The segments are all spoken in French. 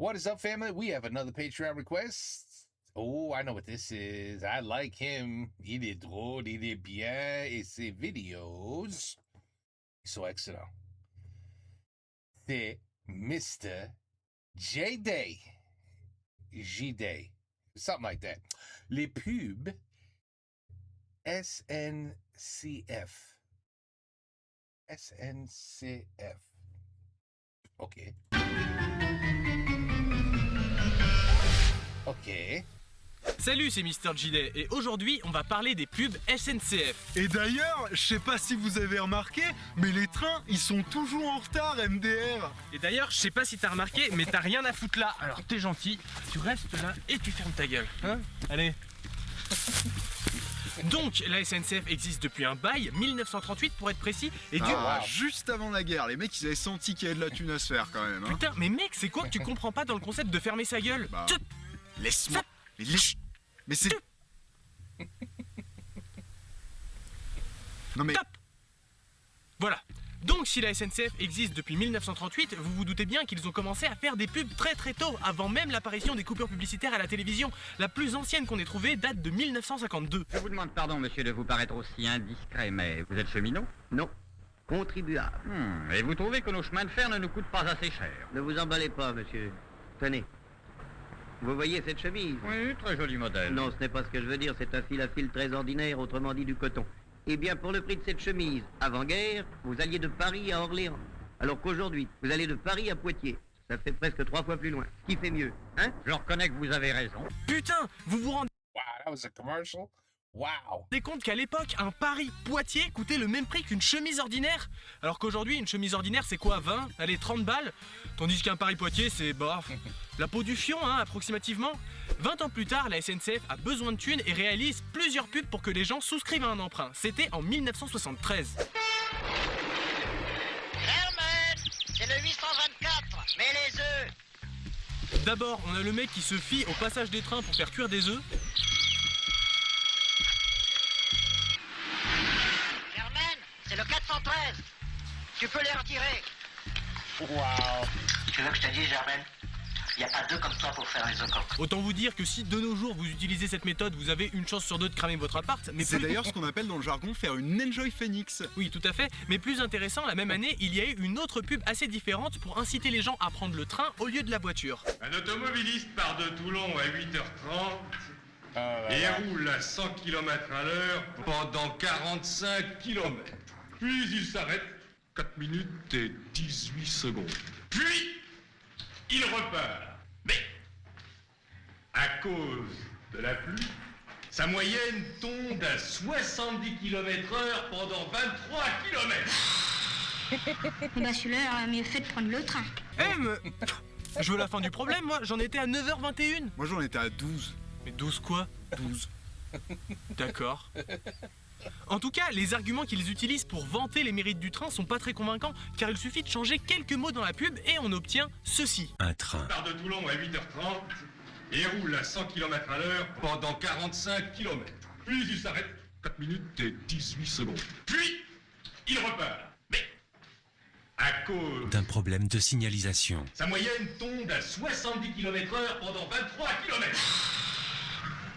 What is up, family? We have another Patreon request. Oh, I know what this is. I like him. Il est drôle, il est bien, et ses vidéos, ils sont excellents. C'est Mr. J-Day. J-Day. Something like that. Les pubs SNCF. SNCF. OK. OK. Salut, c'est Mr. J-Day et aujourd'hui on va parler des pubs SNCF. Et d'ailleurs, je sais pas si vous avez remarqué, mais les trains, ils sont toujours en retard, MDR. Et d'ailleurs, je sais pas si t'as remarqué, mais t'as rien à foutre là. Alors t'es gentil, tu restes là et tu fermes ta gueule. Hein ? Allez. Donc, la SNCF existe depuis un bail, 1938 pour être précis, et Juste avant la guerre, les mecs, ils avaient senti qu'il y avait de la thune à se faire quand même. Hein. Putain, mais mec, c'est quoi que tu comprends pas dans le concept de fermer sa gueule ? Bah, laisse-moi. Mais c'est... Non mais... Top. Voilà. Donc si la SNCF existe depuis 1938, vous vous doutez bien qu'ils ont commencé à faire des pubs très très tôt, avant même l'apparition des coupures publicitaires à la télévision. La plus ancienne qu'on ait trouvée date de 1952. Je vous demande pardon, monsieur, de vous paraître aussi indiscret, mais vous êtes cheminot ? Non. Contribuable. Et vous trouvez que nos chemins de fer ne nous coûtent pas assez cher ? Ne vous emballez pas, monsieur. Tenez. Vous voyez cette chemise ? Oui, très joli modèle. Non, ce n'est pas ce que je veux dire. C'est un fil à fil très ordinaire, autrement dit du coton. Eh bien, pour le prix de cette chemise, avant-guerre, vous alliez de Paris à Orléans. Alors qu'aujourd'hui, vous allez de Paris à Poitiers. Ça fait presque 3 fois plus loin. Ce qui fait mieux, hein ? Je reconnais que vous avez raison. Putain, vous vous rendez Wow, that was a commercial. Wow. compte qu'à l'époque, un Paris-Poitiers coûtait le même prix qu'une chemise ordinaire ? Alors qu'aujourd'hui, une chemise ordinaire, c'est quoi, 20 ? Allez, 30 balles ? Tandis qu'un Paris-Poitiers, c'est, la peau du fion, hein, approximativement. 20 ans plus tard, la SNCF a besoin de thunes et réalise plusieurs pubs pour que les gens souscrivent à un emprunt. C'était en 1973. Herman, c'est le 824, mais les œufs. D'abord, on a le mec qui se fie au passage des trains pour faire cuire des œufs. Herman, c'est le 413. Tu peux les retirer. Wow. Tu veux que je te dise, Herman ? Il n'y a pas deux comme toi pour faire les œufs coques. Autant vous dire que si de nos jours vous utilisez cette méthode, vous avez une chance sur deux de cramer votre appart. Mais C'est plus- d'ailleurs ce qu'on appelle dans le jargon faire une Enjoy Phoenix. Oui, tout à fait. Mais plus intéressant, la même année, il y a eu une autre pub assez différente pour inciter les gens à prendre le train au lieu de la voiture. Un automobiliste part de Toulon à 8h30 et roule à 100 km/h pendant 45 km. Puis il s'arrête 4 minutes et 18 secondes. Puis il repart. Mais à cause de la pluie, sa moyenne tombe à 70 km/h pendant 23 km. Celui-là aurait mieux fait de prendre le train. Je veux la fin du problème, moi. J'en étais à 9h21. Moi j'en étais à 12. Mais 12 quoi ? 12. D'accord. En tout cas, les arguments qu'ils utilisent pour vanter les mérites du train sont pas très convaincants, car il suffit de changer quelques mots dans la pub et on obtient ceci. Il part de Toulon à 8h30 et roule à 100 km/h pendant 45 km. Puis il s'arrête 4 minutes et 18 secondes. Puis il repart. Mais à cause d'un problème de signalisation. sa moyenne tombe à 70 km/h pendant 23 km.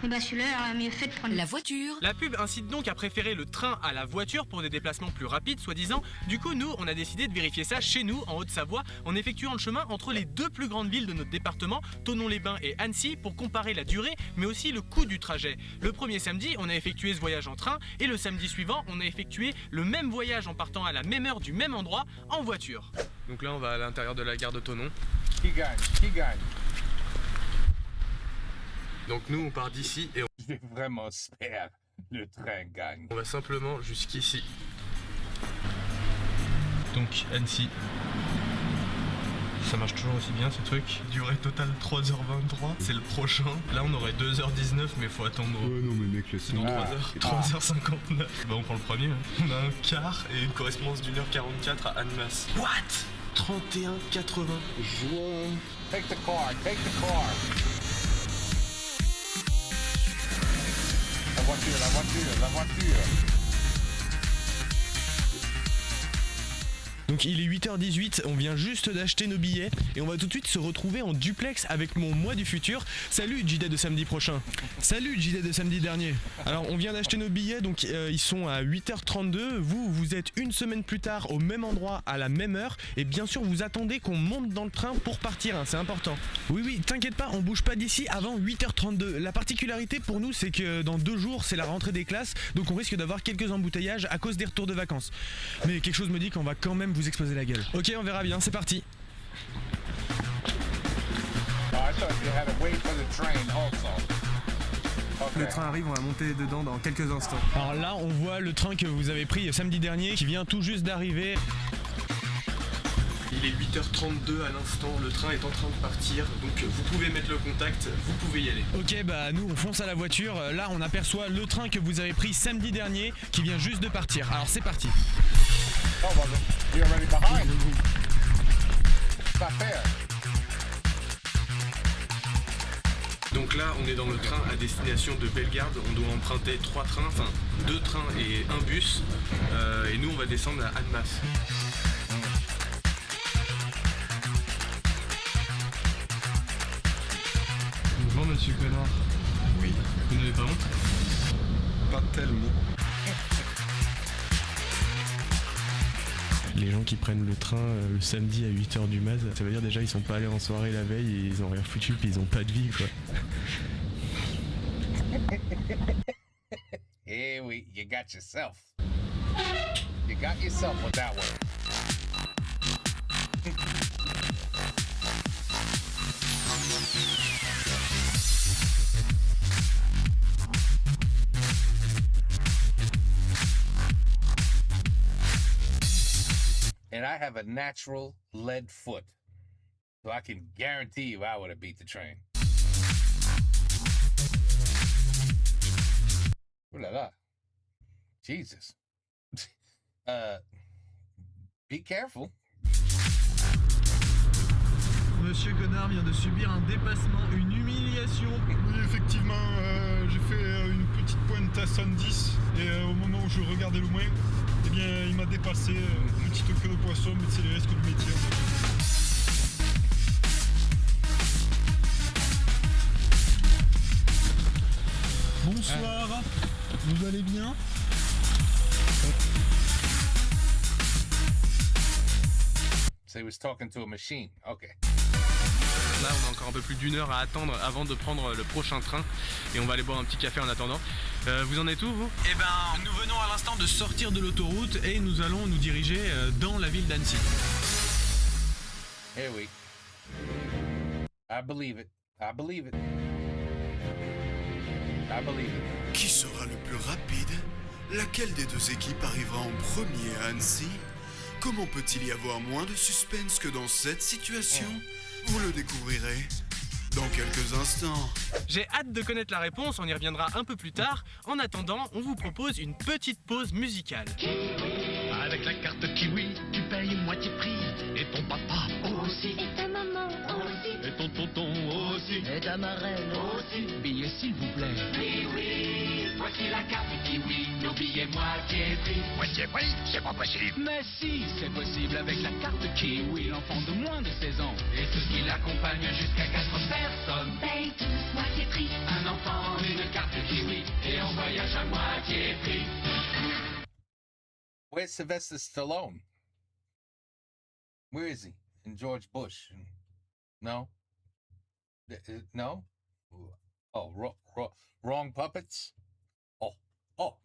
Celui-là aurait mieux fait de prendre La voiture. La pub incite donc à préférer le train à la voiture pour des déplacements plus rapides, soi-disant. Du coup, nous, on a décidé de vérifier ça chez nous, en Haute-Savoie, en effectuant le chemin entre les deux plus grandes villes de notre département, Thonon-les-Bains et Annecy, pour comparer la durée, mais aussi le coût du trajet. Le premier samedi, on a effectué ce voyage en train, et le samedi suivant, on a effectué le même voyage en partant à la même heure du même endroit, en voiture. Donc là, on va à l'intérieur de la gare de Thonon. Qui gagne? Qui gagne? Donc nous, on part d'ici et Je vais vraiment espérer le train gagne. on va simplement jusqu'ici. Donc Annecy. Ça marche toujours aussi bien ce truc. Durée totale 3h23. C'est le prochain. Là on aurait 2h19 mais faut attendre non mais mec, laisse dans Ah. 3h59. Bah on prend le premier. Hein. On a un quart et une correspondance d'1h44 à Annemasse. What ? 31,80. Take the car, take the car. La voiture, la voiture, la voiture. Donc il est 8h18, on vient juste d'acheter nos billets et on va tout de suite se retrouver en duplex avec mon moi du futur. Salut JD de samedi prochain. Salut JD de samedi dernier. Alors on vient d'acheter nos billets, donc ils sont à 8h32. Vous êtes une semaine plus tard au même endroit à la même heure et bien sûr vous attendez qu'on monte dans le train pour partir, hein, c'est important. Oui, t'inquiète pas, on bouge pas d'ici avant 8h32. La particularité pour nous c'est que dans 2 jours c'est la rentrée des classes, donc on risque d'avoir quelques embouteillages à cause des retours de vacances. Mais quelque chose me dit qu'on va quand même vous exploser la gueule. Ok, on verra bien, c'est parti. Le train arrive, on va monter dedans dans quelques instants. Alors là, on voit le train que vous avez pris samedi dernier qui vient tout juste d'arriver. Il est 8h32 à l'instant, le train est en train de partir, donc vous pouvez mettre le contact, vous pouvez y aller. Ok, bah nous on fonce à la voiture, là on aperçoit le train que vous avez pris samedi dernier qui vient juste de partir. Alors c'est parti. Oh, well, you're already behind. It's not fair. Donc là, on est dans le train à destination de Bellegarde. On doit emprunter 3 trains, enfin 2 trains et un bus. Et nous, on va descendre à Annemasse. Bonjour, monsieur Connard. Oui. Vous n'avez pas honte? Pas tellement. Les gens qui prennent le train le samedi à 8h du mat, ça veut dire déjà ils sont pas allés en soirée la veille et ils ont rien foutu puis ils ont pas de vie quoi. Eh oui, you got yourself. You got yourself with that one. And I have a natural lead foot. So I can guarantee you I would have beat the train. Ooh la la. Jesus. Be careful. Monsieur Connard vient de subir un dépassement, une humiliation. Oui, effectivement, j'ai fait une petite pointe à 110 et au moment où je regardais le moins, eh bien, il m'a dépassé, une petite queue de poisson, mais c'est les risques du métier. Bonsoir, vous allez bien? So he was talking to a machine. Okay. Là, on a encore un peu plus d'1 heure à attendre avant de prendre le prochain train et on va aller boire un petit café en attendant. Vous en êtes où, vous? Eh ben, nous venons à l'instant de sortir de l'autoroute et nous allons nous diriger dans la ville d'Annecy. Here we. I believe it. I believe it. I believe it. Qui sera le plus rapide? Laquelle des 2 équipes arrivera en premier à Annecy? Comment peut-il y avoir moins de suspense que dans cette situation? Vous le découvrirez dans quelques instants. J'ai hâte de connaître la réponse, on y reviendra un peu plus tard. En attendant, on vous propose une petite pause musicale. Avec la carte Kiwi, tu payes moitié prix. Et ton papa aussi. Et ta maman aussi. Et ton tonton aussi. Et ta marraine aussi. Billets s'il vous plaît. Oui, oui, voici la carte Kiwi. Nos billets moitié prix. Moitié prix, c'est pas possible. Mais si, c'est possible avec la carte Kiwi. L'enfant de moins de 16 ans. Et tout ce qui l'accompagne jusqu'à 4 personnes. Paye tous moitié prix. Un enfant, une carte Kiwi. Et on voyage à moitié prix. Where's Sylvester Stallone? Where is he? In George Bush? No? No? Oh, wrong puppets? Oh.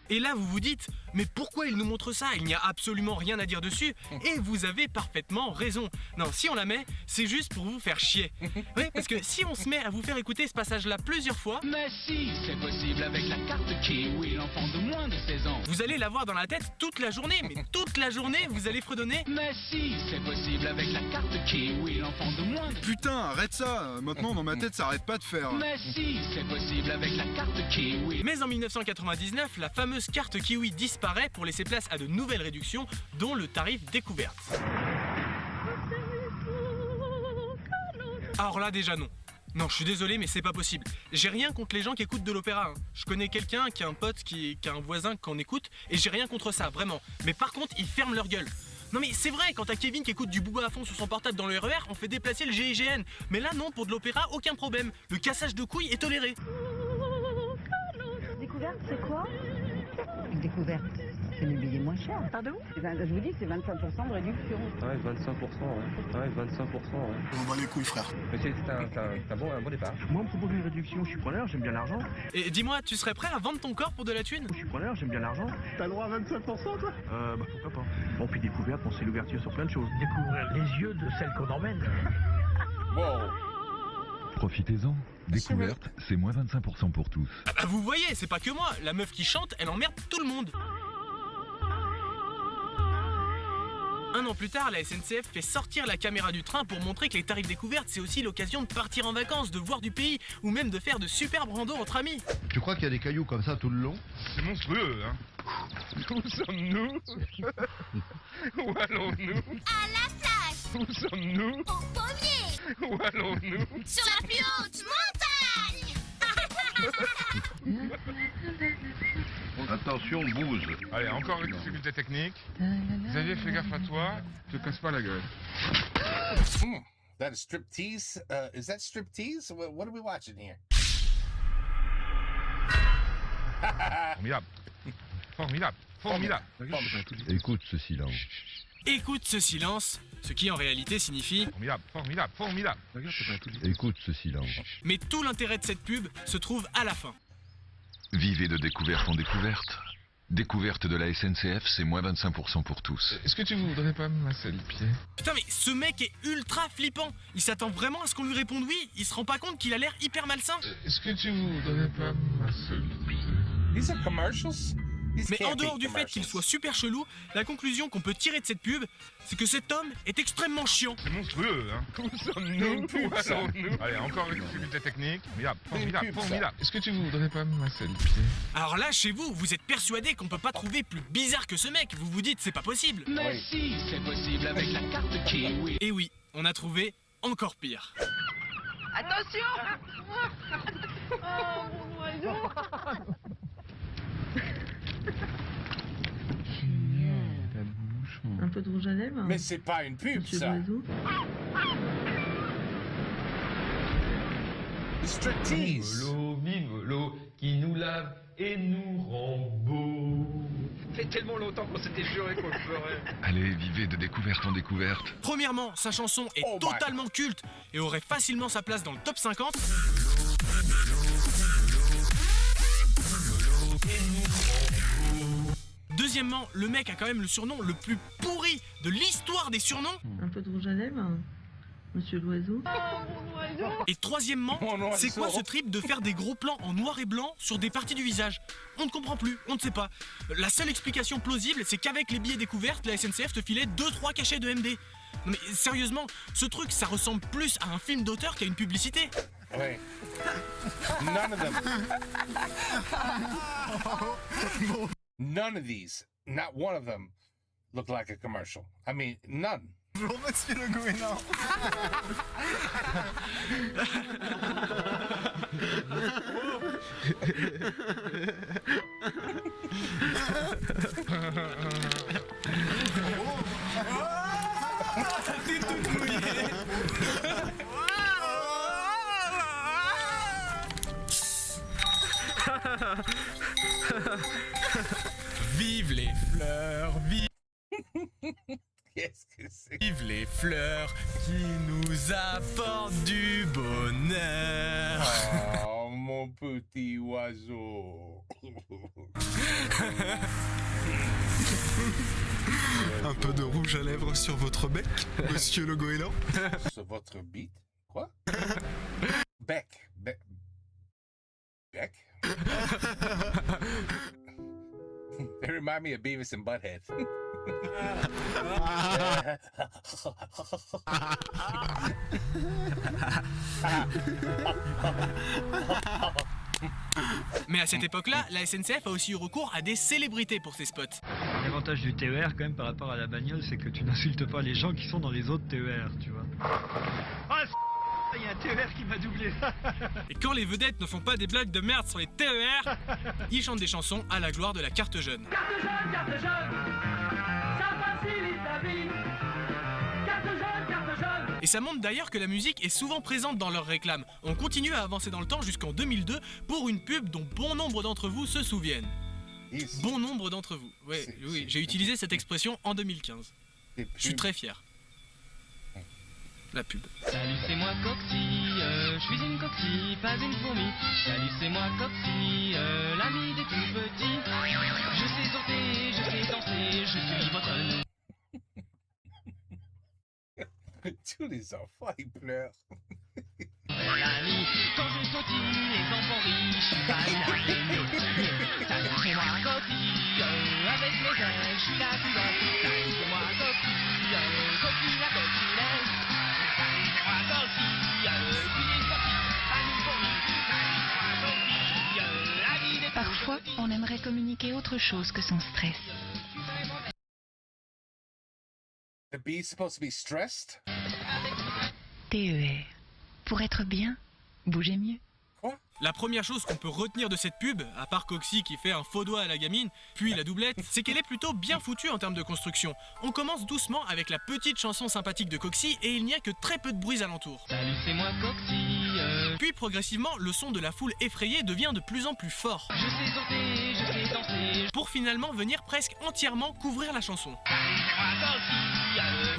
Et là, vous vous dites, mais pourquoi il nous montre ça? Il n'y a absolument rien à dire dessus. Et vous avez parfaitement raison. Non, si on la met, c'est juste pour vous faire chier. Oui, parce que si on se met à vous faire écouter ce passage-là plusieurs fois... Mais si, c'est possible avec la carte Kiwi, l'enfant de moins de 16 ans. Vous allez l'avoir dans la tête toute la journée, mais toute la journée, vous allez fredonner. Mais si, c'est possible avec la carte Kiwi, l'enfant de moins de... Putain, arrête ça! Maintenant, dans ma tête, ça arrête pas de faire. Mais si, c'est possible avec la carte Kiwi. Mais en 1999, la fameuse carte Kiwi disparaît pour laisser place à de nouvelles réductions, dont le tarif découverte. Alors là, déjà non. Non, je suis désolé, mais c'est pas possible. J'ai rien contre les gens qui écoutent de l'opéra. Hein. Je connais quelqu'un qui a un pote qui a un voisin qui en écoute, et j'ai rien contre ça, vraiment. Mais par contre, ils ferment leur gueule. Non mais c'est vrai, quand t'as Kevin qui écoute du Booba à fond sur son portable dans le RER, on fait déplacer le GIGN. Mais là non, pour de l'opéra, aucun problème. Le cassage de couilles est toléré. Découverte, c'est quoi? Découverte, c'est le billet moins cher. Pardon? Je vous dis, c'est 25% de réduction. Ouais, 25%, ouais. Ouais, 25%, ouais. On va les couilles, frère. Mais c'est un bon départ. Moi, on me propose une réduction, je suis preneur, j'aime bien l'argent. Et dis-moi, tu serais prêt à vendre ton corps pour de la thune? Je suis preneur, j'aime bien l'argent. T'as le droit à 25%, toi? Bah pourquoi pas. Bon, puis découverte, on sait l'ouverture sur plein de choses. Découvrir les yeux de celle qu'on emmène. Wow. Profitez-en. Découverte, c'est moins 25% pour tous. Ah, vous voyez, c'est pas que moi. La meuf qui chante, elle emmerde tout le monde. Un an plus tard, la SNCF fait sortir la caméra du train pour montrer que les tarifs découvertes, c'est aussi l'occasion de partir en vacances, de voir du pays, ou même de faire de superbes randos entre amis. Tu crois qu'il y a des cailloux comme ça tout le long? C'est monstrueux, hein. Où sommes-nous? Où allons-nous? À la plage. Où sommes-nous? Au pommier. Où allons-nous? Sur la plus haute montagne. Attention, bouse. Allez, encore une difficulté technique. Xavier, fais gaffe à toi, te casse pas la gueule. That is striptease? Is that striptease? What are we watching here? Formidable. Formidable. Formidable. Écoute ce silence. Écoute ce silence, ce qui en réalité signifie... Formidable, formidable, formidable. Écoute ce silence. Mais tout l'intérêt de cette pub se trouve à la fin. Vivez de découverte en découverte. Découverte de la SNCF, c'est moins 25% pour tous. Est-ce que tu voudrais pas me masser le pied? Putain mais ce mec est ultra flippant. Il s'attend vraiment à ce qu'on lui réponde oui. Il se rend pas compte qu'il a l'air hyper malsain. Est-ce que tu voudrais pas me masser le pied? These are commercials? Mais en dehors du fait qu'il soit super chelou, la conclusion qu'on peut tirer de cette pub, c'est que cet homme est extrêmement chiant. C'est monstrueux, hein. Où sommes-nous? Où allons-nous? Allez, encore une difficulté technique. Formidable, formidable, formidable. Est-ce que tu voudrais pas me masser le pied? Alors là, chez vous, vous êtes persuadé qu'on peut pas trouver plus bizarre que ce mec. Vous vous dites, c'est pas possible. Mais si, c'est possible avec la carte Kiwi. Et oui, on a trouvé encore pire. Attention. Oh, mon oiseau. Un peu de rouge à lèvres. Mais c'est pas une pub, ça. Striptease. Vive qui nous lave et nous rend beau. Ça fait tellement longtemps qu'on s'était juré qu'on le ferait. Allez, vivez de découverte en découverte. Premièrement, sa chanson est totalement culte et aurait facilement sa place dans le top 50. Deuxièmement, le mec a quand même le surnom le plus pourri de l'histoire des surnoms. Un peu de rouge à lèvres, monsieur l'oiseau. Et troisièmement, c'est quoi ce trip de faire des gros plans en noir et blanc sur des parties du visage? On ne comprend plus, on ne sait pas. La seule explication plausible, c'est qu'avec les billets découvertes, la SNCF te filait 2-3 cachets de MD. Non mais sérieusement, ce truc, ça ressemble plus à un film d'auteur qu'à une publicité. Ouais. None of them. None of these, not one of them, look like a commercial. I mean, none. Bonjour, monsieur le goéland. T'es tout mouillé. Vive les fleurs, vive... Qu'est-ce que c'est? Vive les fleurs qui nous apportent du bonheur. Oh, mon petit oiseau. Un peu de rouge à lèvres sur votre bec, monsieur le goéland. Sur votre bite? Quoi? Bec. Bec. They remind me of Beavis and Butthead. Mais à cette époque-là, la SNCF a aussi eu recours à des célébrités pour ses spots. L'avantage du TER quand même par rapport à la bagnole, c'est que tu n'insultes pas les gens qui sont dans les autres TER, tu vois. Ah, il y a un TER qui m'a doublé. Et quand les vedettes ne font pas des blagues de merde sur les TER, ils chantent des chansons à la gloire de la carte jeune. Carte jeune, ça facilite la vie. Et ça montre d'ailleurs que la musique est souvent présente dans leurs réclames. On continue à avancer dans le temps jusqu'en 2002 pour une pub dont bon nombre d'entre vous se souviennent. Bon nombre d'entre vous. Ouais, oui, j'ai utilisé cette expression en 2015. Je suis très fier. La pub. Salut, c'est moi Coquetille, je suis une coquille, pas une fourmi. Salut, c'est moi Coquetille, l'ami des tout petits. Je sais sauter, je sais danser, je suis votre nom. Tous les enfants, ils pleurent. L'ami, quand je sautille, les enfants rient, je suis pas une araignée. Salut, c'est moi Coquetille, avec mes ailes, je suis la plus belle. Salut, c'est moi Coquetille, coquille la coquillette. Salut, c'est moi Coquetille, je suis une coquille, pas une fourmi. Salut, c'est moi Coquille, la vie des Parfois, on aimerait communiquer autre chose que son stress. The bee's supposed to be stressed? TER. Pour être bien, bougez mieux. La première chose qu'on peut retenir de cette pub, à part Coxy qui fait un faux doigt à la gamine, puis la doublette, c'est qu'elle est plutôt bien foutue en termes de construction. On commence doucement avec la petite chanson sympathique de Coxy et il n'y a que très peu de bruit alentour. Salut, c'est moi Coxy. Puis progressivement, le son de la foule effrayée devient de plus en plus fort. Je sais sauter, je sais danser. Pour finalement venir presque entièrement couvrir la chanson. Salut, c'est moi Coxy.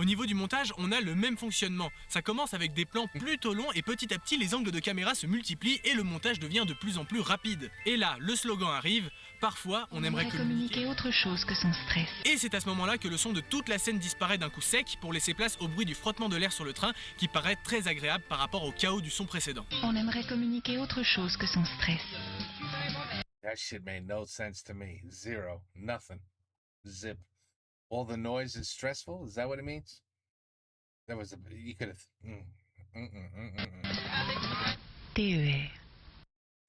Au niveau du montage, on a le même fonctionnement. Ça commence avec des plans plutôt longs et petit à petit les angles de caméra se multiplient et le montage devient de plus en plus rapide. Et là, le slogan arrive, parfois on aimerait communiquer autre chose que son stress. Et c'est à ce moment-là que le son de toute la scène disparaît d'un coup sec pour laisser place au bruit du frottement de l'air sur le train qui paraît très agréable par rapport au chaos du son précédent. On aimerait communiquer autre chose que son stress. That shit made no sense to me. Zero. Nothing. Zip. All the noise is stressful? Is that what it means? That was a... You could have... TER.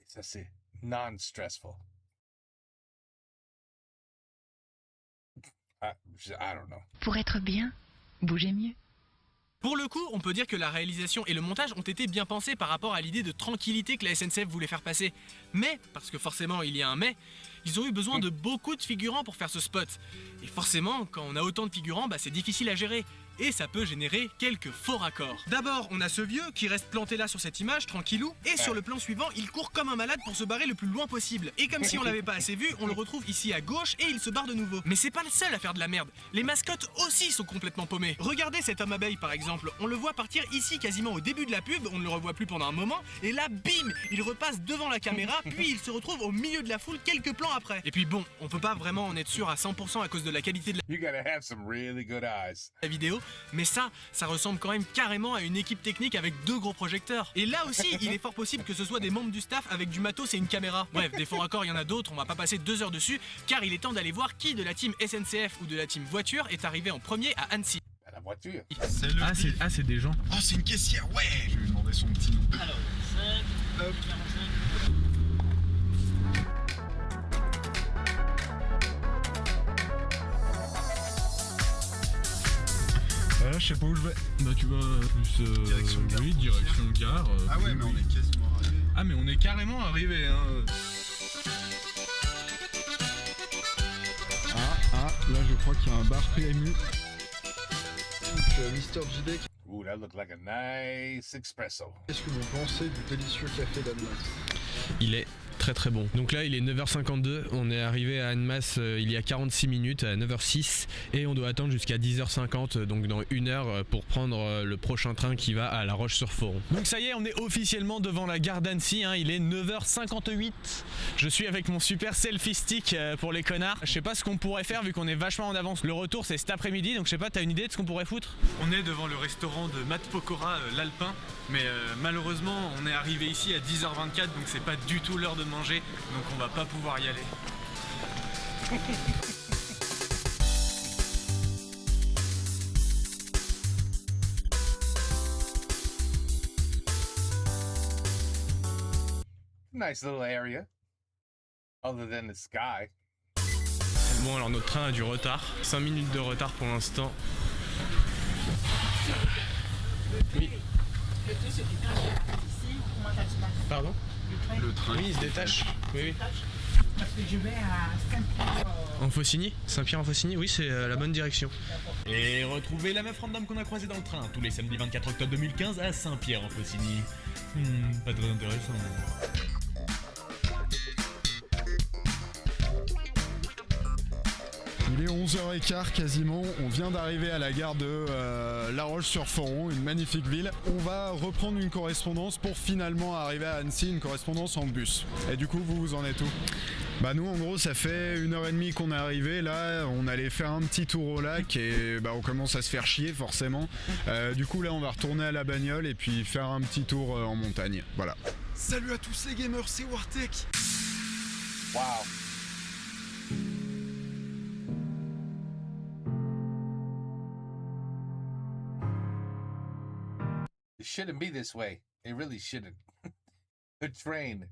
Ça c'est non-stressful. I don't know. Pour être bien, bougez mieux. Pour le coup, on peut dire que la réalisation et le montage ont été bien pensés par rapport à l'idée de tranquillité que la SNCF voulait faire passer. Mais, parce que forcément il y a un mais, ils ont eu besoin de beaucoup de figurants pour faire ce spot. Et forcément, quand on a autant de figurants, c'est difficile à gérer. Et ça peut générer quelques faux raccords. D'abord, on a ce vieux qui reste planté là sur cette image, tranquillou, et sur le plan suivant, il court comme un malade pour se barrer le plus loin possible. Et comme si on l'avait pas assez vu, on le retrouve ici à gauche et il se barre de nouveau. Mais c'est pas le seul à faire de la merde. Les mascottes aussi sont complètement paumées. Regardez cet homme abeille par exemple. On le voit partir ici quasiment au début de la pub, on ne le revoit plus pendant un moment, et là, bim, il repasse devant la caméra, puis il se retrouve au milieu de la foule quelques plans après. Et puis bon, on peut pas vraiment en être sûr à 100% à cause de la qualité de la vidéo, mais ça ressemble quand même carrément à une équipe technique avec 2 gros projecteurs. Et là aussi, il est fort possible que ce soit des membres du staff avec du matos et une caméra. Bref, des faux raccords, il y en a d'autres, on va pas passer 2 heures dessus, car il est temps d'aller voir qui de la team SNCF ou de la team voiture est arrivé en premier à Annecy. La voiture. C'est des gens. Oh, c'est une caissière, ouais. Je vais lui demander son petit nom. Alors, 5, 45. Là, je sais pas où je vais. Bah tu vas plus... Direction gare. Oui, direction gare. Ah ouais, mais on est quasiment arrivé. Ah mais on est carrément arrivé, hein. Là je crois qu'il y a un bar PMU. Donc Mister JD. Ooh, that looked like a nice espresso. Qu'est-ce que vous pensez du délicieux café d'Annemasse? Il est très bon. Donc là il est 9h52, on est arrivé à Annemasse il y a 46 minutes à 9h06 et on doit attendre jusqu'à 10h50, donc dans 1 heure pour prendre le prochain train qui va à La Roche-sur-Foron. Donc ça y est, on est officiellement devant la gare d'Annecy, hein, il est 9h58. Je suis avec mon super selfie stick pour les connards. Je sais pas ce qu'on pourrait faire vu qu'on est vachement en avance. Le retour c'est cet après-midi, donc je sais pas, t'as une idée de ce qu'on pourrait foutre? On est devant le restaurant de Matt Pokora, l'Alpin, mais malheureusement on est arrivé ici à 10h24, donc c'est pas du tout l'heure de manger, donc on va pas pouvoir y aller. Nice little area. Other than the sky. Bon alors notre train a du retard, 5 minutes de retard pour l'instant. Oui. Pardon? Le train. Oui, il se détache. Oui. Parce que je vais à Saint-Pierre. En Faucigny? Saint-Pierre en Faucigny, oui, c'est la bonne direction. Et retrouvez la meuf random qu'on a croisée dans le train tous les samedis 24 octobre 2015 à Saint-Pierre en Faucigny. Pas très intéressant. Il est 11h15 quasiment, on vient d'arriver à la gare de La Roche-sur-Foron, une magnifique ville. On va reprendre une correspondance pour finalement arriver à Annecy, une correspondance en bus. Et du coup, vous en êtes où? Bah nous en gros ça fait 1h30 qu'on est arrivé, là on allait faire un petit tour au lac et bah on commence à se faire chier forcément. Du coup là on va retourner à la bagnole et puis faire un petit tour en montagne, voilà. Salut à tous les gamers, c'est Wartech. Wow. It shouldn't be this way. It really shouldn't. The train,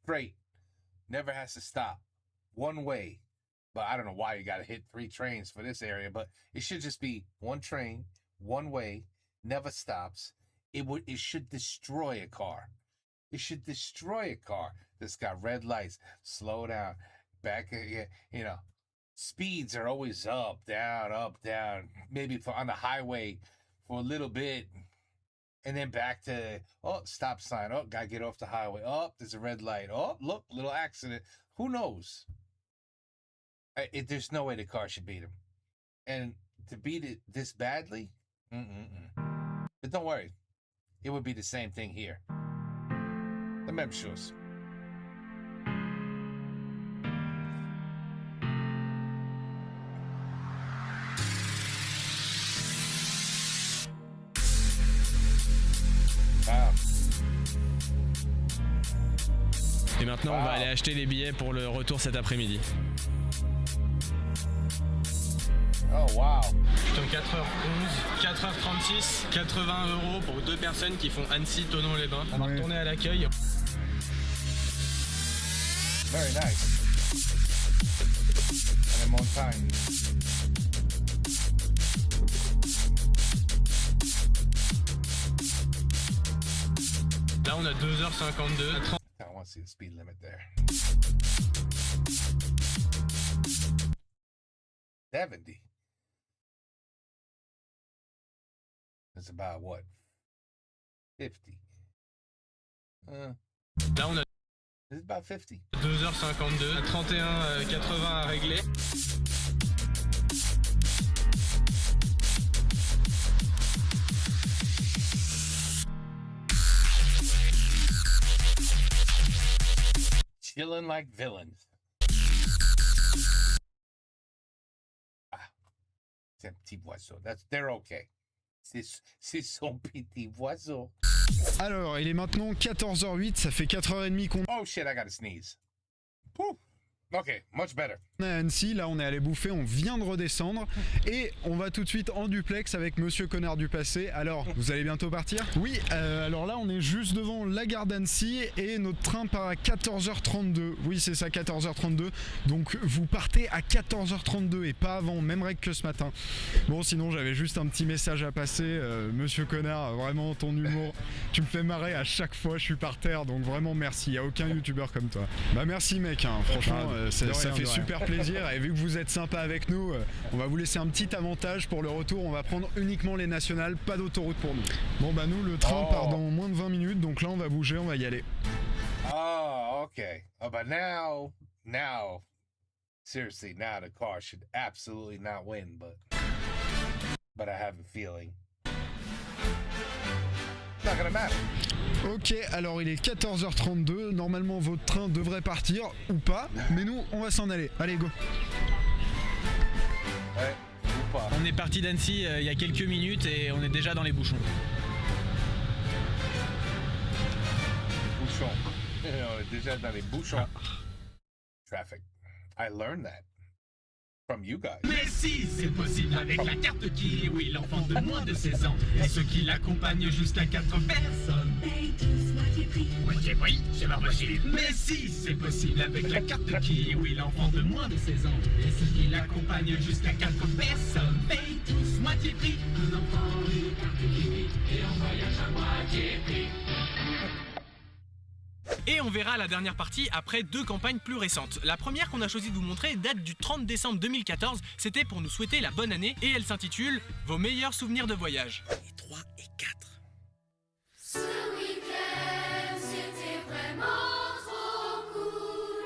straight, never has to stop. One way. But I don't know why you gotta hit 3 trains for this area, but it should just be one train, one way, never stops. It should destroy a car. It should destroy a car that's got red lights. Slow down. Back, you know. Speeds are always up, down. Maybe on the highway for a little bit. And then back to, oh, stop sign. Oh, gotta get off the highway. Oh, there's a red light. Oh, look, little accident. Who knows? There's no way the car should beat him. And to beat it this badly? But don't worry. It would be the same thing here. The même chose. Et maintenant on va aller acheter les billets pour le retour cet après-midi. Oh wow. Donc 4h11, 4h36, 80 € pour 2 personnes qui font Annecy-Thonon-les-Bains. On va retourner à l'accueil. Very nice. And I'm on time. Là on a 2h52. I want to see the speed limit there. 70. That's about what? 50. Là on a. It's about 50. 2h52, 31,80 à régler. Chilling like villains. C'est un petit oiseau. They're okay. C'est son petit oiseau. Alors, il est maintenant 14h08, ça fait 4h30 qu'on... Oh shit, I gotta sneeze. Pouf. Ok, much better. On est à Annecy, là on est allé bouffer, on vient de redescendre et on va tout de suite en duplex avec Monsieur Connard du passé. Alors, vous allez bientôt partir? Oui, alors là on est juste devant la gare d'Annecy et notre train part à 14h32. Oui, c'est ça, 14h32. Donc vous partez à 14h32 et pas avant, même règle que ce matin. Bon, sinon j'avais juste un petit message à passer. Monsieur Connard, vraiment ton humour, tu me fais marrer à chaque fois, je suis par terre, donc vraiment merci. Il n'y a aucun youtubeur comme toi. Bah merci mec, hein, franchement. Ça fait super plaisir et vu que vous êtes sympa avec nous, on va vous laisser un petit avantage pour le retour, on va prendre uniquement les nationales, pas d'autoroute pour nous. Bon bah nous le train part dans moins de 20 minutes donc là on va bouger, on va y aller. Oh, okay. Oh, but now, seriously, now the car should absolutely not win, but I have a feeling. It's not gonna matter. Ok, alors il est 14h32, normalement votre train devrait partir, ou pas, mais nous on va s'en aller, allez go. Ouais, ou pas. On est parti d'Annecy il y a quelques minutes et on est déjà dans les bouchons. Bouchons, on est déjà dans les bouchons. Traffic, I learned that from you guys. Mais si, c'est possible avec la carte Kiwi, l'enfant de moins de 16 ans et ceux qui l'accompagnent jusqu'à 4 personnes. Paye tous moitié prix. Moitié prix, c'est pas possible. Mais si, c'est possible avec la carte Kiwi, l'enfant de moins de 16 ans et ceux qui l'accompagnent jusqu'à 4 personnes. Paye tous moitié prix. Un enfant, une carte Kiwi et on voyage à moitié prix. Et on verra la dernière partie après 2 campagnes plus récentes. La première qu'on a choisi de vous montrer date du 30 décembre 2014, c'était pour nous souhaiter la bonne année et elle s'intitule « Vos meilleurs souvenirs de voyage ». Et 3 et 4. Ce week-end, c'était vraiment trop cool.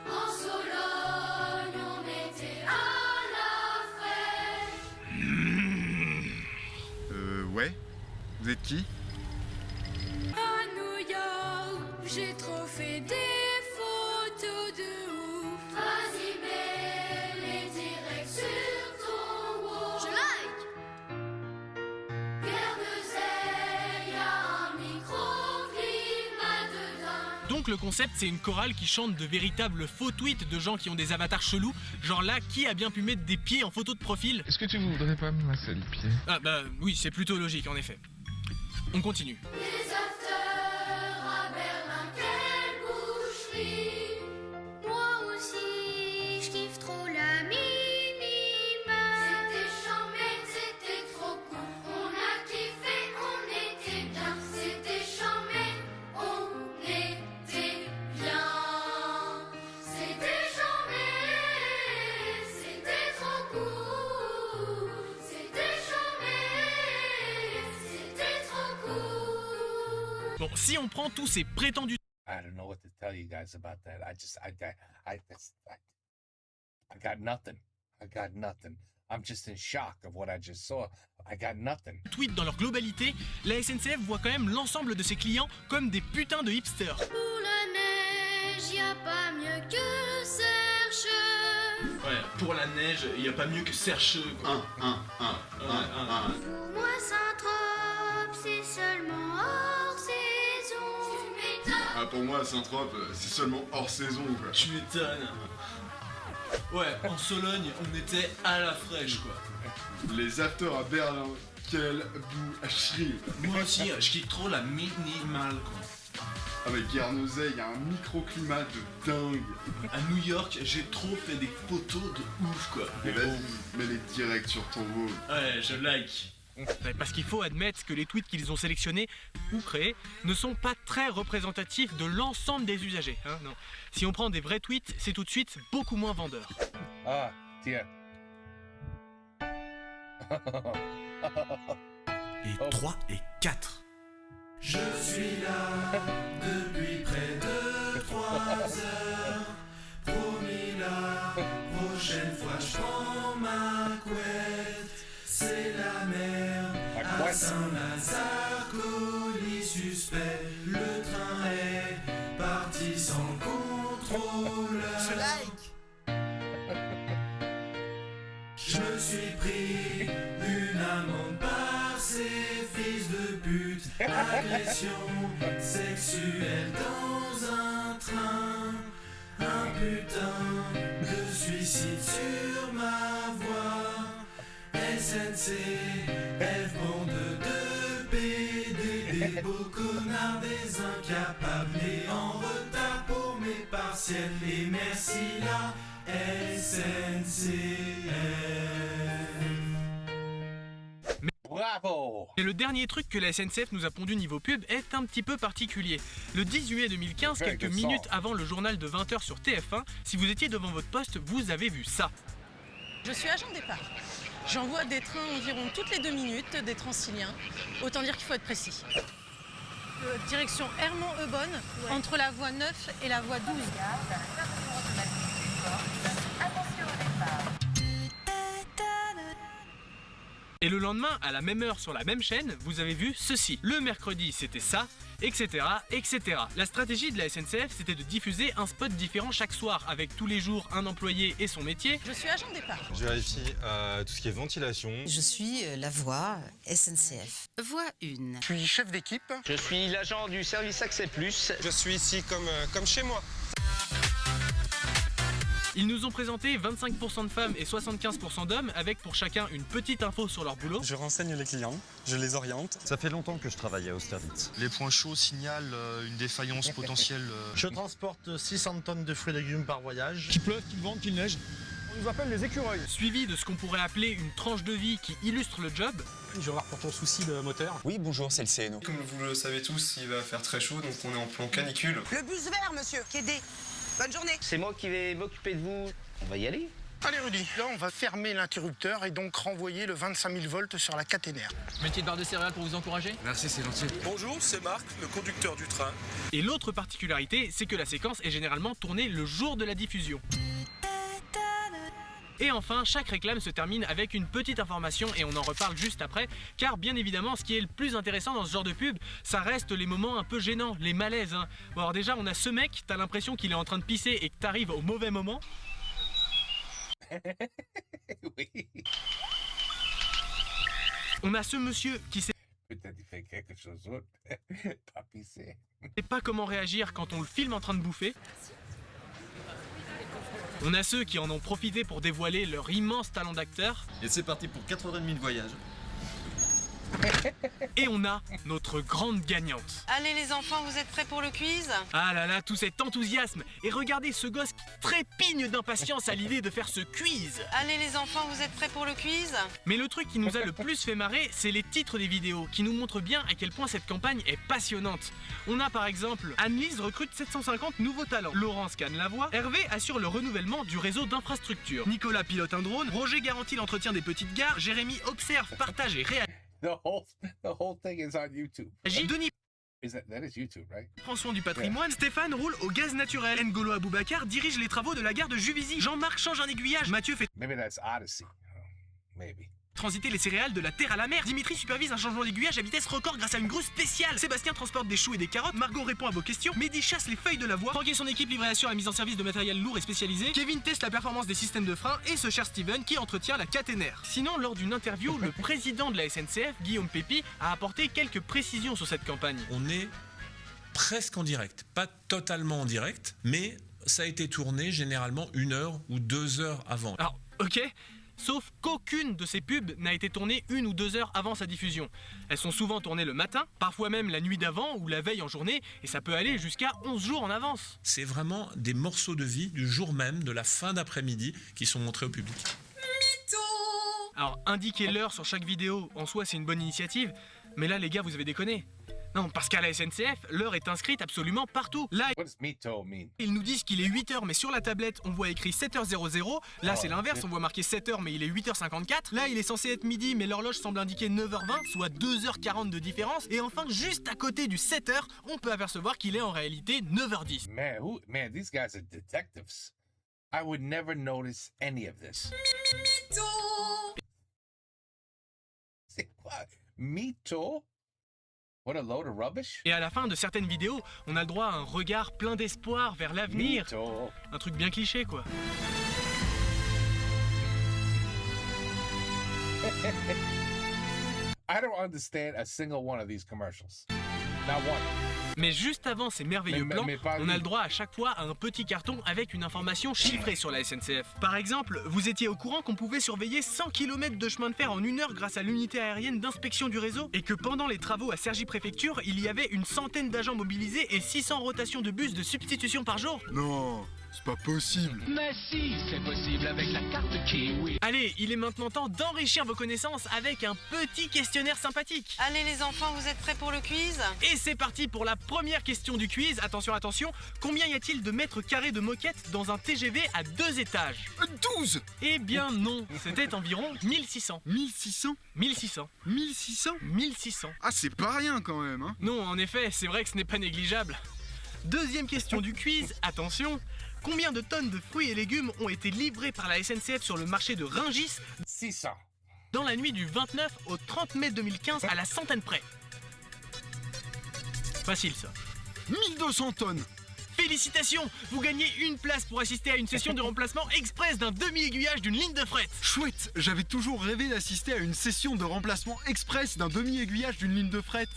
En Sologne, on était à la fraîche. Ouais. Vous êtes qui? À New York, j'ai trop fait des photos de ouf. Vas-y, mets les directs sur ton wall. Je like. Guernesey, y'a un micro-climat de dingue. Donc le concept, c'est une chorale qui chante de véritables faux tweets de gens qui ont des avatars chelous. Genre là, qui a bien pu mettre des pieds en photo de profil? Est-ce que tu voudrais pas me masser le pied? Ah bah oui, c'est plutôt logique en effet. On continue. Les afters à Berlin, quelle boucherie. Moi aussi, je kiffe trop la minima. C'était chambé, c'était trop cool. On a kiffé, on était bien. C'était chambé, on était bien. C'était chambé, c'était trop cool. C'était chambé, c'était trop cool. Bon, si on prend tous ces prétendus... I don't know what to tell you guys about that. I got nothing. I got nothing. I'm just in shock of what I just saw. I got nothing. tweets dans leur globalité, la SNCF voit quand même l'ensemble de ses clients comme des putains de hipsters. Pour la neige, y a pas mieux que Serge. Ouais, pour la neige, y a pas mieux que Sercheux. Pour moi, Saint-Trope, c'est seulement hors saison. Tu m'étonnes. Ah, pour moi, Saint-Trope, c'est seulement hors saison, quoi. Tu m'étonnes. Ouais, en Sologne, on était à la fraîche, quoi. Les afters à Berlin, quelle boucherie. Moi aussi, je kiffe trop la minimale, quoi. Avec Guernesey, il y a un microclimat de dingue. À New York, j'ai trop fait des photos de ouf, quoi. Mais vas-y, mets-les direct sur ton wall. Ouais, je like. Parce qu'il faut admettre que les tweets qu'ils ont sélectionnés ou créés ne sont pas très représentatifs de l'ensemble des usagers. Hein, non. Si on prend des vrais tweets, c'est tout de suite beaucoup moins vendeur. Ah, tiens. Et 3 et 4. Je suis là depuis près de 3 heures. Promis, la prochaine fois je prends ma couette. C'est la merde à Saint-Lazare, colis suspect. Le train est parti sans contrôleur. Je like. Je me suis pris une amende par ces fils de pute. Agression sexuelle dans un train. Un putain de suicide sur ma voie. SNCF, bande de PD, des beaux connards, des incapables, et en retard pour mes partiels. Et merci la SNCF. Bravo! Et le dernier truc que la SNCF nous a pondu niveau pub est un petit peu particulier. Le 10 juillet 2015, quelques minutes avant le journal de 20h sur TF1, si vous étiez devant votre poste, vous avez vu ça. Je suis agent de départ. J'envoie des trains environ toutes les 2 minutes, des Transiliens. Autant dire qu'il faut être précis. Direction Hermont-Eubonne, entre la voie 9 et la voie 12. Et le lendemain, à la même heure sur la même chaîne, vous avez vu ceci. Le mercredi, c'était ça, etc., etc. La stratégie de la SNCF, c'était de diffuser un spot différent chaque soir, avec tous les jours un employé et son métier. Je suis agent de départ. Je vérifie tout ce qui est ventilation. Je suis la voix SNCF. Voix 1. Je suis chef d'équipe. Je suis l'agent du service Accès Plus. Je suis ici comme chez moi. Ils nous ont présenté 25% de femmes et 75% d'hommes, avec pour chacun une petite info sur leur boulot. Je renseigne les clients, je les oriente. Ça fait longtemps que je travaille à Austerlitz. Les points chauds signalent une défaillance potentielle. Je transporte 600 tonnes de fruits et légumes par voyage. Qu'il pleuve, qu'il vente, qu'il neige. On nous appelle les écureuils. Suivi de ce qu'on pourrait appeler une tranche de vie qui illustre le job. Je vais voir pour ton souci de moteur. Oui, bonjour, c'est le CNO. Comme vous le savez tous, il va faire très chaud, donc on est en plan canicule. Le bus vert, monsieur, qui est D. Bonne journée. C'est moi qui vais m'occuper de vous. On va y aller. Allez Rudy, là on va fermer l'interrupteur et donc renvoyer le 25 000 volts sur la caténaire. Une petite barre de céréales pour vous encourager. Merci, c'est gentil. Bonjour, c'est Marc, le conducteur du train. Et l'autre particularité, c'est que la séquence est généralement tournée le jour de la diffusion. Et enfin, chaque réclame se termine avec une petite information et on en reparle juste après, car bien évidemment, ce qui est le plus intéressant dans ce genre de pub, ça reste les moments un peu gênants, les malaises. Hein. Bon, alors déjà, on a ce mec, t'as l'impression qu'il est en train de pisser et que t'arrives au mauvais moment. Oui. On a ce monsieur qui sait Peut-être il fait quelque chose d'autre. Pas pisser. pas comment réagir quand on le filme en train de bouffer. On a ceux qui en ont profité pour dévoiler leur immense talent d'acteur. Et c'est parti pour 4h30 de voyage. Et on a notre grande gagnante. Allez les enfants, vous êtes prêts pour le quiz? Ah là là, tout cet enthousiasme. Et regardez ce gosse qui trépigne d'impatience à l'idée de faire ce quiz. Allez les enfants, vous êtes prêts pour le quiz? Mais le truc qui nous a le plus fait marrer, c'est les titres des vidéos, qui nous montrent bien à quel point cette campagne est passionnante. On a par exemple, Anne-Lise recrute 750 nouveaux talents, Laurent scanne la voie, Hervé assure le renouvellement du réseau d'infrastructures, Nicolas pilote un drone, Roger garantit l'entretien des petites gares, Jérémy observe, partage et réagit. The whole thing is on YouTube. Denis That is YouTube, right? prend soin du patrimoine, Stéphane roule au gaz naturel, N'Golo Aboubacar dirige les travaux de la gare de Juvisy, Jean-Marc change un aiguillage, Mathieu fait Maybe that's Odyssey. Maybe. transiter les céréales de la terre à la mer, Dimitri supervise un changement d'aiguillage à vitesse record grâce à une grue spéciale, Sébastien transporte des choux et des carottes, Margot répond à vos questions, Mehdi chasse les feuilles de la voie, Franck et son équipe livre et assure la mise en service de matériel lourd et spécialisé, Kevin teste la performance des systèmes de frein et ce cher Steven qui entretient la caténaire. Sinon, lors d'une interview, le président de la SNCF, Guillaume Pépi, a apporté quelques précisions sur cette campagne. On est presque en direct, pas totalement en direct, mais ça a été tourné généralement 1 heure ou 2 heures avant. Alors, ok, sauf qu'aucune de ces pubs n'a été tournée 1 ou 2 heures avant sa diffusion. Elles sont souvent tournées le matin, parfois même la nuit d'avant ou la veille en journée, et ça peut aller jusqu'à 11 jours en avance. C'est vraiment des morceaux de vie du jour même, de la fin d'après-midi, qui sont montrés au public. Alors, indiquer l'heure sur chaque vidéo, en soi c'est une bonne initiative, mais là les gars, vous avez déconné. Non, parce qu'à la SNCF, l'heure est inscrite absolument partout. Là, What does Mito mean? ils nous disent qu'il est 8h, mais sur la tablette, on voit écrit 7h00. Là, c'est l'inverse, on voit marqué 7h, mais il est 8h54. Là, il est censé être midi, mais l'horloge semble indiquer 9h20, soit 2h40 de différence. Et enfin, juste à côté du 7h, on peut apercevoir qu'il est en réalité 9h10. Man, these guys are detectives. I would never notice any of this. Mito. C'est quoi? Mito? What a load of rubbish. Et à la fin de certaines vidéos, on a le droit à un regard plein d'espoir vers l'avenir. Mito. Un truc bien cliché, quoi. I don't understand a single one of these commercials. Not one. Mais juste avant ces merveilleux plans, on a le droit à chaque fois à un petit carton avec une information chiffrée sur la SNCF. Par exemple, vous étiez au courant qu'on pouvait surveiller 100 km de chemin de fer en 1 heure grâce à l'unité aérienne d'inspection du réseau? Et que pendant les travaux à Cergy-Préfecture, il y avait une centaine d'agents mobilisés et 600 rotations de bus de substitution par jour? Non, c'est pas possible. Mais si, c'est possible avec la carte Kiwi. Allez, il est maintenant temps d'enrichir vos connaissances avec un petit questionnaire sympathique. Allez les enfants, vous êtes prêts pour le quiz? Et c'est parti pour la première question du quiz. Attention, attention, combien y a-t-il de mètres carrés de moquette dans un TGV à 2 étages? 12. Eh bien non, c'était environ 1600. 1600 1600. 1600 1600. Ah, c'est pas rien quand même, hein. Non, en effet, c'est vrai que ce n'est pas négligeable. Deuxième question du quiz, attention. Combien de tonnes de fruits et légumes ont été livrés par la SNCF sur le marché de Rungis? 600. Dans la nuit du 29 au 30 mai 2015 à la centaine près. Facile ça. 1200 tonnes. Félicitations, vous gagnez une place pour assister à une session de remplacement express d'un demi-aiguillage d'une ligne de fret. Chouette, j'avais toujours rêvé d'assister à une session de remplacement express d'un demi-aiguillage d'une ligne de fret.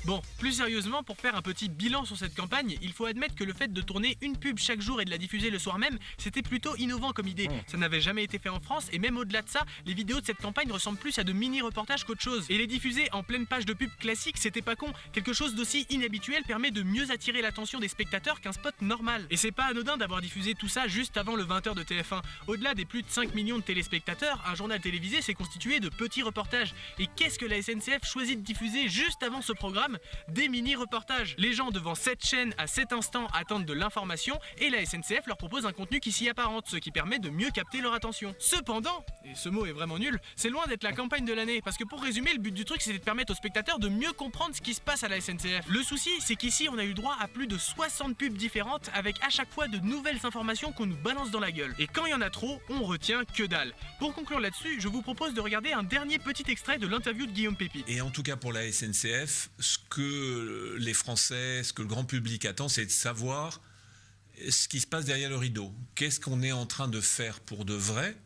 Bon, plus sérieusement, pour faire un petit bilan sur cette campagne, il faut admettre que le fait de tourner une pub chaque jour et de la diffuser le soir même, c'était plutôt innovant comme idée. Ça n'avait jamais été fait en France et même au-delà de ça, les vidéos de cette campagne ressemblent plus à de mini-reportages qu'autre chose. Et les diffuser en pleine page de pub classique, c'était pas con. Quelque chose d'aussi inhabituel permet de mieux attirer l'attention des spectateurs qu'un spot normal. Et c'est pas anodin d'avoir diffusé tout ça juste avant le 20h de TF1. Au-delà des plus de 5 millions de téléspectateurs, un journal télévisé s'est constitué de petits reportages. Et qu'est-ce que la SNCF choisit de diffuser juste avant ce programme? Des mini-reportages. Les gens devant cette chaîne à cet instant attendent de l'information et la SNCF leur propose un contenu qui s'y apparente, ce qui permet de mieux capter leur attention. Cependant, et ce mot est vraiment nul, c'est loin d'être la campagne de l'année, parce que pour résumer, le but du truc c'était de permettre aux spectateurs de mieux comprendre ce qui se passe à la SNCF. Le souci, c'est qu'ici on a eu droit à plus de 60 pubs différentes avec à chaque fois de nouvelles informations qu'on nous balance dans la gueule. Et quand il y en a trop, on retient que dalle. Pour conclure là-dessus, je vous propose de regarder un dernier petit extrait de l'interview de Guillaume Pépi. Et en tout cas pour la SNCF, ce que les Français, ce que le grand public attend, c'est de savoir ce qui se passe derrière le rideau. Qu'est-ce qu'on est en train de faire pour de vrai?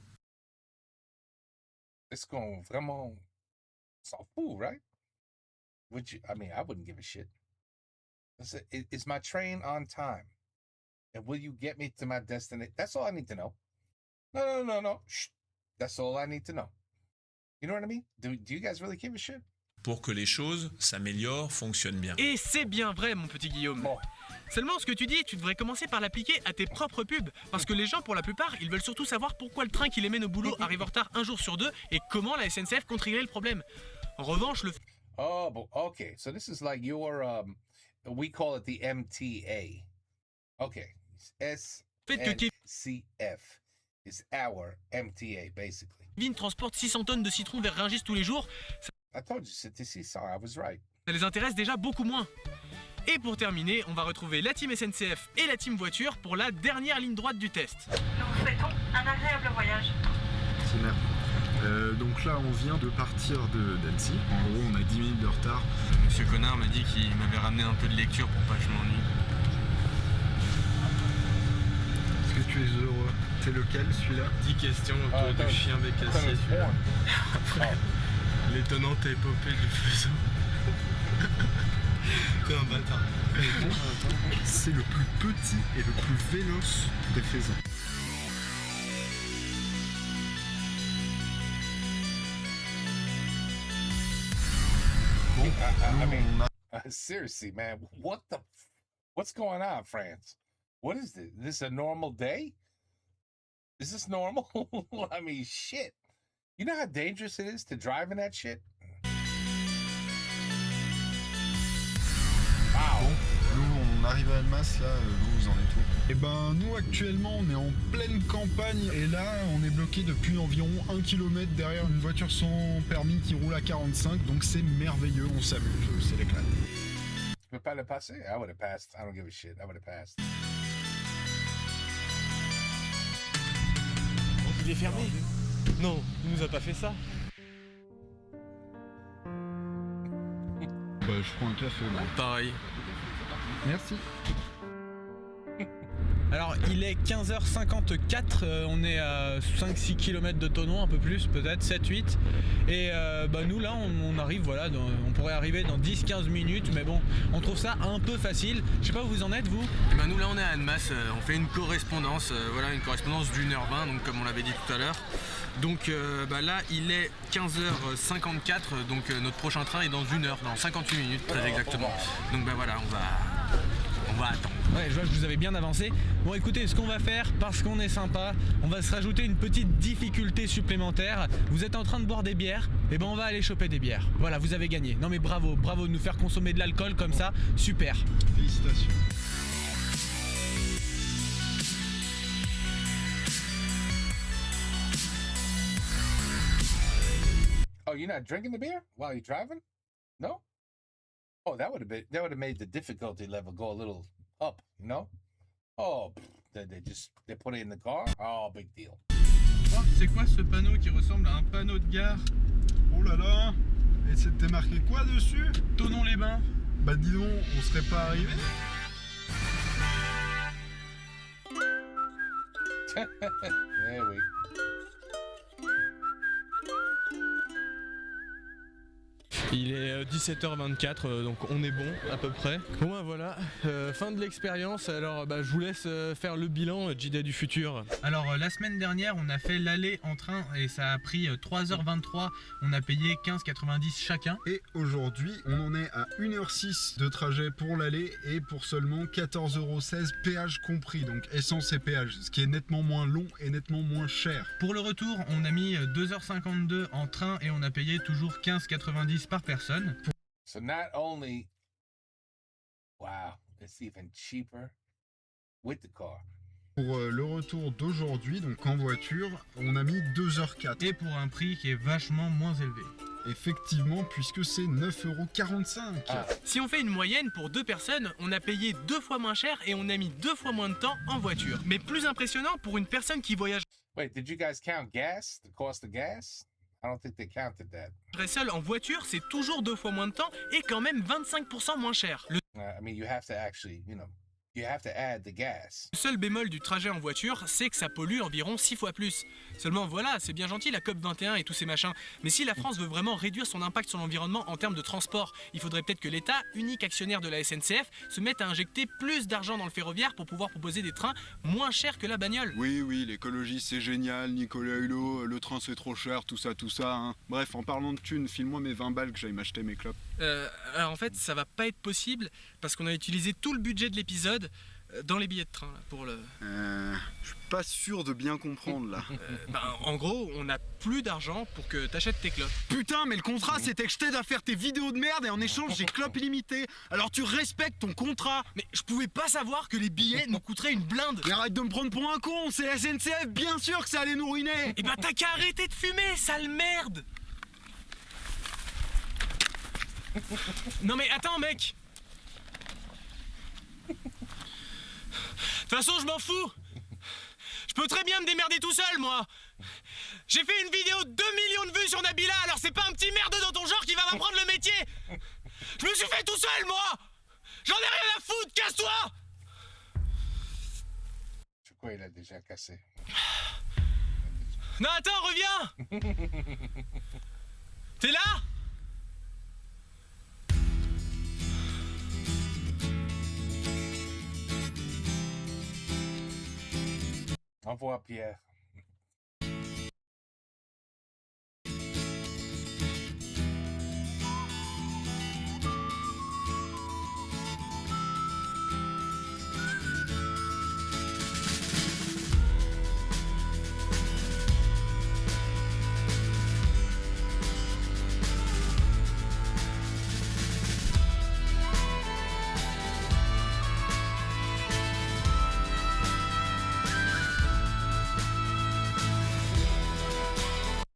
Est-ce qu'on vraiment s'en fout, right? Would you, I mean, I wouldn't give a shit. Is my train on time? And will you get me to my destination? That's all I need to know. No. Shh. That's all I need to know. You know what I mean? Do you guys really give a shit? Pour que les choses s'améliorent, fonctionnent bien. Et c'est bien vrai, mon petit Guillaume. Bon. Seulement, ce que tu dis, tu devrais commencer par l'appliquer à tes propres pubs. Parce que les gens, pour la plupart, ils veulent surtout savoir pourquoi le train qui les mène au boulot arrive en retard un jour sur deux et comment la SNCF compte régler le problème. En revanche, le... Oh, but okay. So this is like your, we call it the MTA. Okay. SNCF is our MTA, basically. Kevin transporte 600 tonnes de citron vers Rungis tous les jours. I told you c'était 600, I was right. Ça les intéresse déjà beaucoup moins. Et pour terminer, on va retrouver la team SNCF et la team voiture pour la dernière ligne droite du test. Nous vous souhaitons un agréable voyage. C'est merde. Donc là, on vient de partir d'Annecy. En gros, on a 10 minutes de retard. Monsieur Connard m'a dit qu'il m'avait ramené un peu de lecture pour pas que je m'ennuie. Est-ce que tu es heureux? C'est lequel, celui-là? 10 questions autour du chien bécassier, celui-là. Après, l'étonnante épopée du faisceau. T'es un bâtard. C'est le plus petit et le plus véloce des faisans. Bon, I mean, seriously, man, what's going on, France? What is this? Is this a normal day? Is this normal? I mean, shit. You know how dangerous it is to drive in that shit? Bon, nous on arrive à Annemasse, là, vous en êtes où? Eh ben nous actuellement on est en pleine campagne et là on est bloqué depuis environ 1 km derrière une voiture sans permis qui roule à 45, donc c'est merveilleux, on s'amuse, c'est l'éclat. Tu peux pas le passer? I would have passed. I don't give a shit. I would have passed. Il est fermé. Non, il nous a pas fait ça. Bah je prends un café là. Pareil. Merci. Alors il est 15h54, on est à 5-6 km de Thonon, un peu plus peut-être, 7-8. Et nous là on arrive, voilà, on pourrait arriver dans 10-15 minutes, mais bon, on trouve ça un peu facile. Je sais pas où vous en êtes vous? Et ben nous là on est à Annemasse, on fait une correspondance, voilà, une correspondance d'1h20, donc comme on l'avait dit tout à l'heure. Donc là il est 15h54, donc notre prochain train est dans 1 heure, dans 58 minutes très exactement. Donc voilà, on va attendre. Ouais, je vois que vous avez bien avancé. Bon écoutez, ce qu'on va faire, parce qu'on est sympa, on va se rajouter une petite difficulté supplémentaire. Vous êtes en train de boire des bières, et ben on va aller choper des bières. Voilà, vous avez gagné. Non mais bravo de nous faire consommer de l'alcool comme ça, super. Félicitations. Oh, you're not drinking the beer while you're driving? No? Oh, that would have made the difficulty level go a little up, you know? Oh, they put it in the car? Oh, big deal. Oh, c'est quoi ce panneau qui ressemble à un panneau de gare? Oh là là! Et c'était marqué quoi dessus? Thonon-les-Bains. Bah dis donc, on serait pas arrivé? Eh oui. Il est 17h24, donc on est bon à peu près. Bon ben voilà, fin de l'expérience. Alors je vous laisse faire le bilan, JD du futur. Alors la semaine dernière on a fait l'aller en train et ça a pris 3h23, on a payé 15,90 chacun. Et aujourd'hui, on en est à 1h06 de trajet pour l'aller et pour seulement 14,16 € péage compris, donc essence et péage, ce qui est nettement moins long et nettement moins cher. Pour le retour, on a mis 2h52 en train et on a payé toujours 15,90 par personne. So not only, wow, it's even cheaper with the car. Pour le retour d'aujourd'hui, donc en voiture, on a mis 2h04. Et pour un prix qui est vachement moins élevé. Effectivement, puisque c'est 9,45 €. Si on fait une moyenne pour 2 personnes, on a payé 2 fois moins cher et on a mis 2 fois moins de temps en voiture. Mais plus impressionnant pour une personne qui voyage. Wait, did you guys count gas? The cost of gas? I don't think they counted that. Seul en voiture, c'est toujours 2 fois moins de temps et quand même 25% moins cher. I mean, you have to actually, you have to add the gas. Le seul bémol du trajet en voiture, c'est que ça pollue environ 6 fois plus. Seulement voilà, c'est bien gentil la COP21 et tous ces machins, mais si la France veut vraiment réduire son impact sur l'environnement en termes de transport, il faudrait peut-être que l'État, unique actionnaire de la SNCF, se mette à injecter plus d'argent dans le ferroviaire pour pouvoir proposer des trains moins chers que la bagnole. Oui, l'écologie c'est génial, Nicolas Hulot, le train c'est trop cher, tout ça, hein. Bref, en parlant de thunes, file-moi mes 20 balles que j'aille m'acheter mes clopes. Alors en fait, ça va pas être possible parce qu'on a utilisé tout le budget de l'épisode dans les billets de train là, pour le... Je suis pas sûr de bien comprendre là. En gros, on a plus d'argent pour que t'achètes tes clopes. Putain, mais le contrat c'était que je t'aide à faire tes vidéos de merde et en échange j'ai clopes illimitées. Alors tu respectes ton contrat. Mais je pouvais pas savoir que les billets nous coûteraient une blinde. Mais arrête de me prendre pour un con, c'est la SNCF, bien sûr que ça allait nous ruiner. Et t'as qu'à arrêter de fumer, sale merde. Non mais attends mec. De toute façon, je m'en fous. Je peux très bien me démerder tout seul, moi. J'ai fait une vidéo de 2 millions de vues sur Nabila, alors c'est pas un petit merdeux dans ton genre qui va m'apprendre le métier. Je me suis fait tout seul, moi. J'en ai rien à foutre, casse-toi. Je crois qu'il a déjà cassé. Non, attends, reviens. T'es là? Au revoir, Pierre.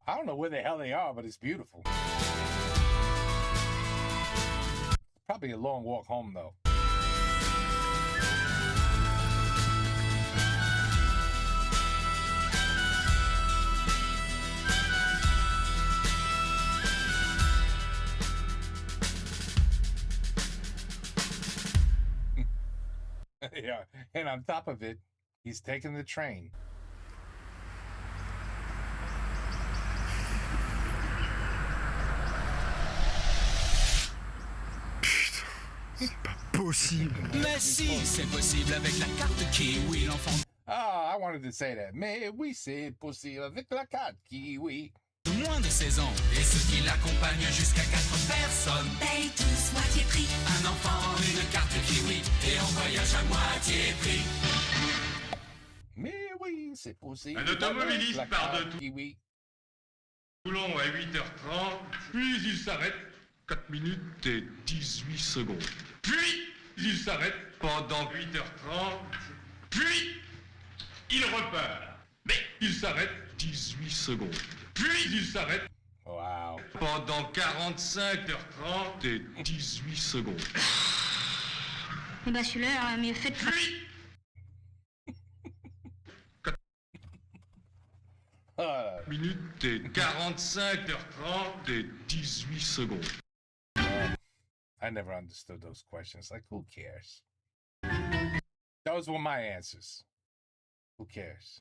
I don't know where the hell they are, but it's beautiful. Probably a long walk home, though. Yeah, and on top of it, he's taking the train. Possible. Mais si, c'est possible avec la carte Kiwi, l'enfant. Ah, I wanted to say that. Mais oui, c'est possible avec la carte Kiwi. De moins de 16 ans, et ceux qui l'accompagnent jusqu'à 4 personnes. Paye tous moitié prix. Un enfant, une carte Kiwi, et on voyage à moitié prix. Mais oui, c'est possible. Un automobiliste avec la part de carte tout. Kiwi. Toulon à 8h30, puis il s'arrête 4 minutes et 18 secondes. Puis il s'arrête pendant 8h30, puis il repart. Mais il s'arrête 18 secondes. Puis il s'arrête pendant 45h30 et 18 secondes. Eh ben celui-là aurait mieux fait de... Minutes et 45h30 et 18 secondes. I never understood those questions. Like, who cares? Those were my answers. Who cares?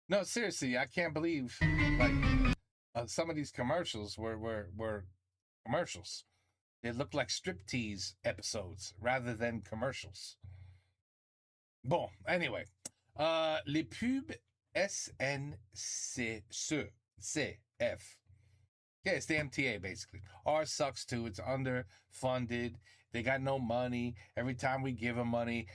No, seriously, I can't believe like some of these commercials were commercials. They look like striptease episodes rather than commercials. Bon, anyway. Les pubs SNCF. Yeah, it's the MTA, basically. Ours sucks, too. It's underfunded. They got no money. Every time we give them money,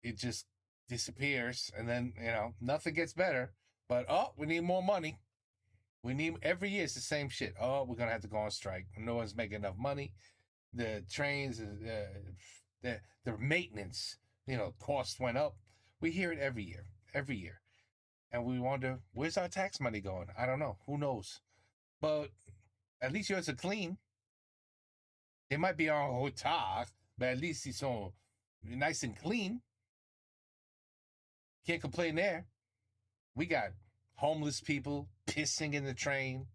it just disappears. And then, nothing gets better. But, we need more money. Every year it's the same shit. We're going to have to go on strike. No one's making enough money. The trains, the maintenance, costs went up. We hear it every year. And we wonder, where's our tax money going? I don't know. Who knows? But at least yours are clean. They might be en retard, but at least it's so nice and clean. Can't complain there. We got homeless people pissing in the train.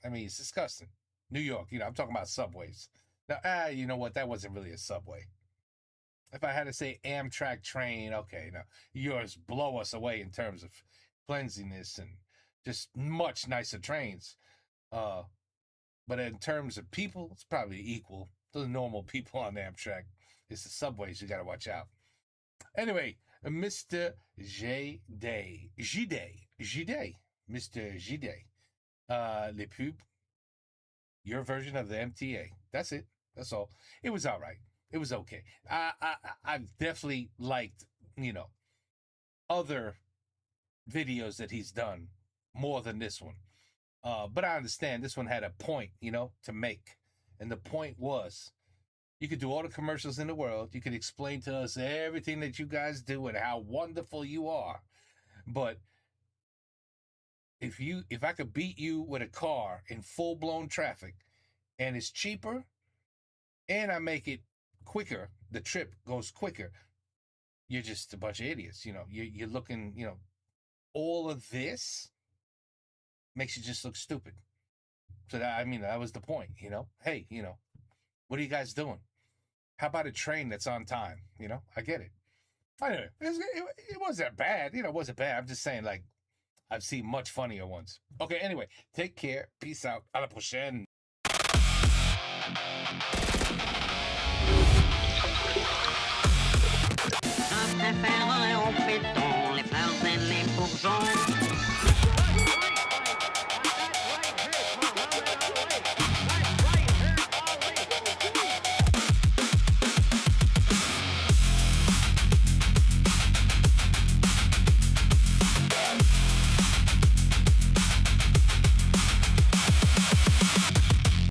I mean, it's disgusting. New York, I'm talking about subways. Now, you know what? That wasn't really a subway. If I had to say Amtrak train, okay, now yours blow us away in terms of cleanliness and just much nicer trains. But in terms of people, it's probably equal to the normal people on Amtrak. It's the subways you got to watch out. Anyway, Mr. J-Day. Mr. J-Day. Les pubs. Your version of the MTA. That's it. That's all. It was all right. It was okay. I've definitely liked, other videos that he's done more than this one. But I understand this one had a point, to make. And the point was, you could do all the commercials in the world. You could explain to us everything that you guys do and how wonderful you are. But if I could beat you with a car in full-blown traffic and it's cheaper and I make it quicker, the trip goes quicker, you're just a bunch of idiots. You're looking, all of this makes you just look stupid. So that was the point, Hey, what are you guys doing? How about a train that's on time? I get it. Anyway, it wasn't bad. It wasn't bad. I'm just saying, I've seen much funnier ones. Okay, anyway, take care. Peace out. À la prochaine.